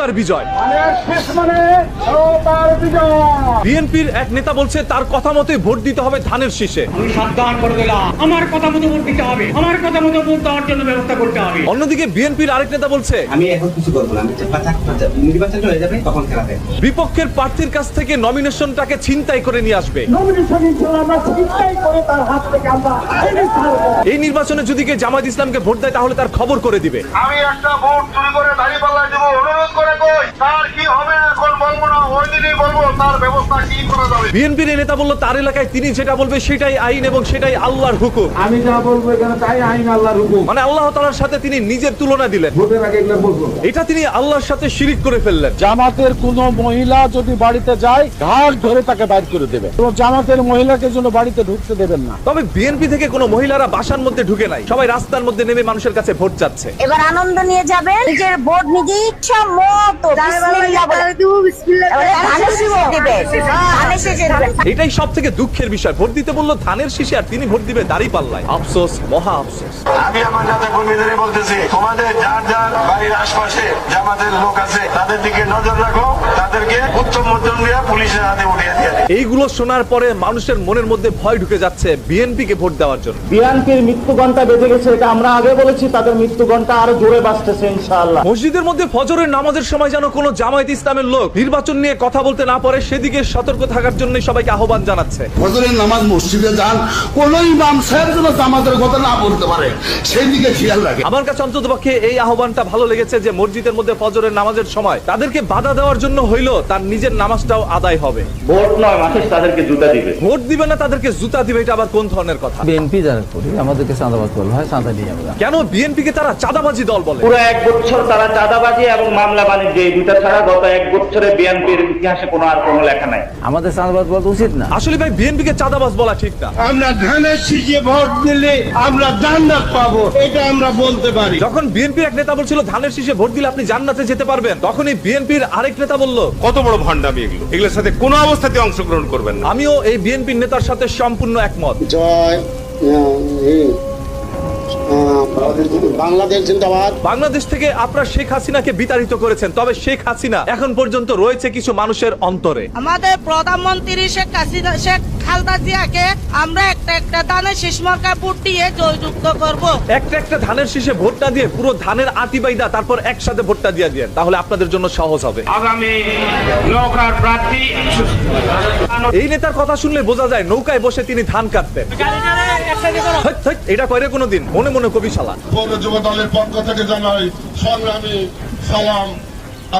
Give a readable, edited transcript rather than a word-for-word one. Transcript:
নৌকার বিজয়। বিএনপির এক নেতা বলছে তার কথা মতোই ভোট দিতে হবে ধানের শীষে। আমি সাবধান করে দিলাম, আমার কথা মতো ভোট দিতে হবে, আমার কথা মতো ভোট দেওয়ার জন্য ব্যবস্থা করতে হবে। অন্যদিকে বিএনপির আরেক নেতা বলছে আমি এখন কিছু করবো না, নির্বাচন হয়ে যাবে তখন খেলাতে বিপক্ষের প্রার্থীর কাছ থেকে নমিনেশনটাকে ছিনতাই করে নিয়ে আসবে। এই নির্বাচনে যদি কেউ জামায়াত ইসলামকে ভোট দেয় তাহলে তার খবর করে দিবে। আমি একটা ভোট চুরি করে দাঁড়িপাল্লায় দেবো, অনুরোধ করে কই তার কি হবে এখন বলবো না, ওই দিনই বলবো তার ব্যবস্থা কি করা যাবে। বিএনপির এই নেতা বলল তার এলাকায় তিনি যেটা বলবে সেটাই আইন এবং সেটাই আল্লাহর হুকুম। আমি যা বলবো এখানে তাই আইন, আল্লাহর হুকুম। মানে আল্লাহ তাআলার সাথে তিনি নিজের তুলনা দিলেন। ভোটের আগে এগুলো বলবো। এটা তিনি আল্লাহর সাথে শিরিক করে ফেললেন। জামাতের কোন মহিলা যদি বাড়িতে যায় ঘাট ধরে তাকে বাইর করে দেবে। তো জামাতের মহিলাকে জন্য বাড়িতে ঢুকতে দেবেন না। তবে বিএনপি থেকে কোনো মহিলারা বাসার মধ্যে ঢুকে নাই, সবাই রাস্তার মধ্যে নেমে মানুষের কাছে ভোট চাচ্ছে। এবার আনন্দ নিয়ে যাবেন, নিজের ভোট নিজে ইচ্ছা মতো এটাই সব থেকে দুঃখের বিষয়। ভোট দিতে বললো ধানের শীষে আর তিনি ভোট দিবে দাঁড়িপাল্লায়। আফসোস, মহা আফসোস। আমি আমার যাতে কর্মীদের বলতেছি, তোমাদের যার যার বাড়ির আশপাশে জামাতের লোক আছে তাদের দিকে নজর রাখো, তাদেরকে উত্তম মধ্যম দিয়ে পুলিশের হাতে উঠিয়ে দিয়ে। এইগুলো শোনার পরে মানুষের মনের মধ্যে ভয় ঢুকে যাচ্ছে বিএনপি কে ভোট দেওয়ার জন্য। বিএনপির মৃত্যু ঘন্টা বেজে গেছে, এটা আমরা আগে বলেছি, তাদের মৃত্যু ঘন্টা আরো জোরে বাজতেছে ইনশাআল্লাহ। মসজিদের মধ্যে ফজরের নামাজের সময় যেন কোনো জামায়াত ইসলামের লোক নির্বাচন নিয়ে কথা বলতে না পারে সেদিকে সতর্ক থাকার জন্য সবাইকে আহ্বান জানাচ্ছে। ফজরের নামাজ মসজিদে যান, কোন ইমাম সাহেব যেন জামাতের কথা না বলতে পারে সেই দিকে খেয়াল রাখে। আমার কাছে অন্ততপক্ষে এই আহ্বানটা ভালো লেগেছে যে মসজিদের মধ্যে ফজরের নামাজের সময় তাদেরকে বাধা দেওয়ার জন্য হইলো তার নিজের নামাজটাও আদায় হবে। ভোট নয়, মানুষ তাদেরকে জুতা দিবে। ভোট দিবে না তাদেরকে জুতা দিবে, এটা আবার কোন ধরনের কথা? বিএনপি যারা করি আমাদেরকে চাঁদাবাজ বলা হয়, চাঁদা নিয়ে আমরা। কেন বিএনপি কে তারা চাঁদাবাজি দল বলে? পুরো 1 বছর তারা চাঁদাবাজি এবং মামলা বাণিজ্য এই দুটা ছাড়া গত 1 বছরে বিএনপির ইতিহাসে কোনো আর কোনো লেখা নাই। আমাদের চাঁদাবাজ বলা উচিত না। আসলে ভাই বিএনপি কে চাঁদাবাজ বলা ঠিক না। আমরা ধানের শীষে ভোট দিলে আমরা জান্নাত পাবো, এটা আমরা বলতে পারি। যখন বিএনপির এক নেতা বলছিল ধানের শীষে ভোট দিলে আপনি জান্নাতে যেতে পারবেন, তখনই বিএনপির আরেক নেতা বলল কত বড় ভণ্ডামি এগুলো, এগুলোর সাথে কোনো অবস্থাতে অংশগ্রহণ করবেন না। আমিও এই বিএনপির নেতার সাথে সম্পূর্ণ একমত। জয় বাংলাদেশ জিন্দাবাদ। বাংলাদেশ থেকে আপনারা শেখ হাসিনাকে বিতাড়িত করেছেন, তবে শেখ হাসিনা এখন পর্যন্ত রয়েছে কিছু মানুষের অন্তরে। আমাদের প্রধানমন্ত্রী শেখ খালেদা জিয়াকে আমরা একটা ধানের শীষ মার্কায় ভোট দিয়ে জয়যুক্ত করব। একটা ধানের শীষে ভোটটা দিয়ে পুরো ধানের আটি বাইদা তারপর একসাথে ভোটটা দিয়ে দিয়েন, তাহলে আপনাদের জন্য সহজ হবে। আগামী নৌকার প্রার্থী এই নেতার কথা শুনলে বোঝা যায় নৌকায় বসে তিনি ধান কাটতেন। এটা করে কোনোদিন মনে মনে কবি শালা। পৌর যুব দলের পক্ষ থেকে জানাই সংগ্রামী সালাম।